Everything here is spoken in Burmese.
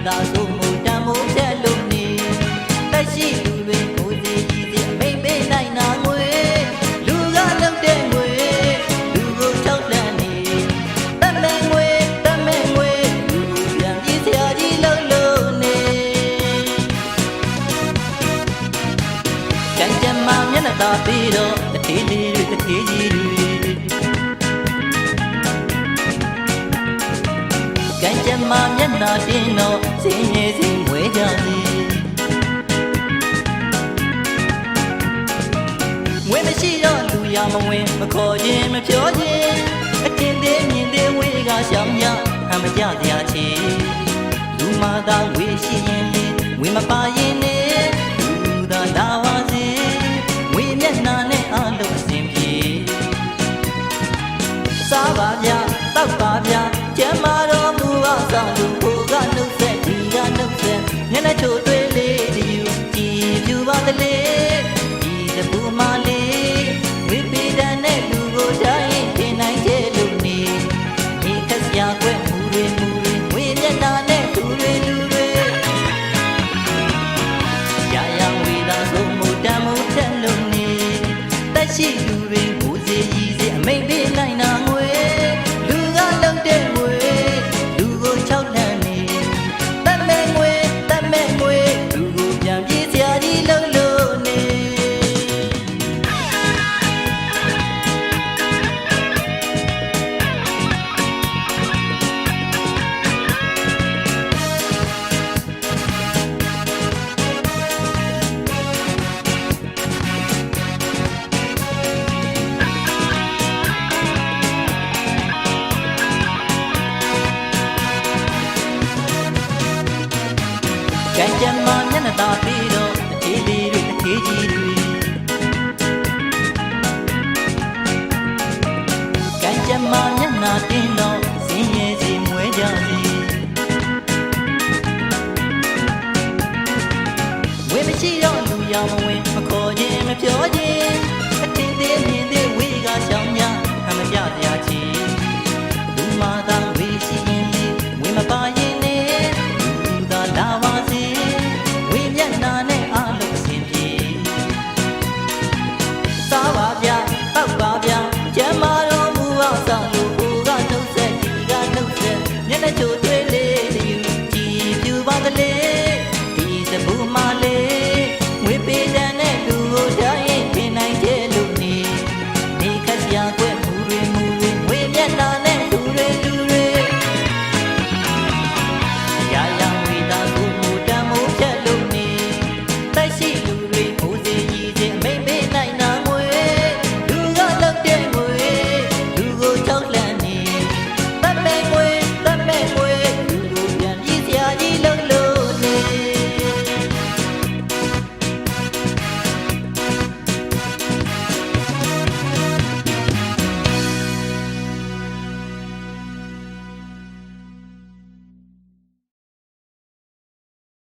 သာဆိုမှုတန်မိုးချက်လို့နေတက်ရှိလူတွေကိုစီကြီးစီမိတ်ပေးနိုင်တာငွေလူကလောက်တဲ့ငွေလူကိုချောက်လန့်နေတမဲငွေလူကိုပြန်ပြီးဆရာကြီးလို့လို့နေကြံကြမ်းမှမျက်နှာသာပြီးတော့တထေးလေးတွေတထေးကြီးတွေကံကြမ္မာမျက်နှာတင်တော့စင်းနေစင်းဝဲကြစီငွေမရှိတော့လူရမဝင်မခေါ်ခြင်းမပြောခြင်းအတင်းသေးမြင်သေးဝေးကရှောင်ရဟမ်းမကြစရာချေလူမသာဝေးရှိရင်လေဝေးမပါရင်လေလူသာလာဝါစေဝေးမျက်နှာနဲ့အလုံးအစင်ပြေစားပါဗျာတောက်ပါဗျာကျမ်းမာတော်မူပါဆောင်လူဟိုကနှုတ်ဆက်ဒီကနှုတ်ဆက်မျက်နှာချိုတွေးလေးတယူကြည်ပြူပါသလေဒီတပူမလေးဝိပိဒန်နဲ့လူကိုတိုင်းထင်နိုင်တဲ့လူနေဒီခက်စရာကွက်မူတွေဝေမျက်နှာနဲ့သူတွေလူတွေရာရာဝေသာဆိုမှုတန်မှုတဲ့လူနေတက်ရှိလူတွေကိုစီကြီးစီအမိတ်ပေးနိုင်တာငွေလူကလောက်တဲ့ငွေလူကိုချောက်လန့်နေတမဲငွေလူကိုပြန်ပြေးစရာကြီးလို့လို့နေကြံကြမ်းမှမျက်နှာသာပြီးတော့တထေးလေးတွေတထေးကြီးတွေကံကြမ်းမှမျက်နှာတင်တော့စင်းရဲစီမွဲကြစီဝေမရှိတော့လူရမဝင်မခေါ်ခြင်းမပြောခြင်းအတင်းသေးမြင်သေးဝေးကရှောင်များဟမ်းမကြစရာချီလူမသာဝေးရှိရင်လေဝေးမပါရင်လေလူသာလာပါစေစားပါဗျာတောက်ပါဗျာကျမ်းမာတော်မူအောင်ဆောင်လို့ဟိုကနှုတ်ဆက်ဒီကနှုတ်ဆက်မျက်နှာချိုတွေးလေးတယူကြည်ပြူပါသလေ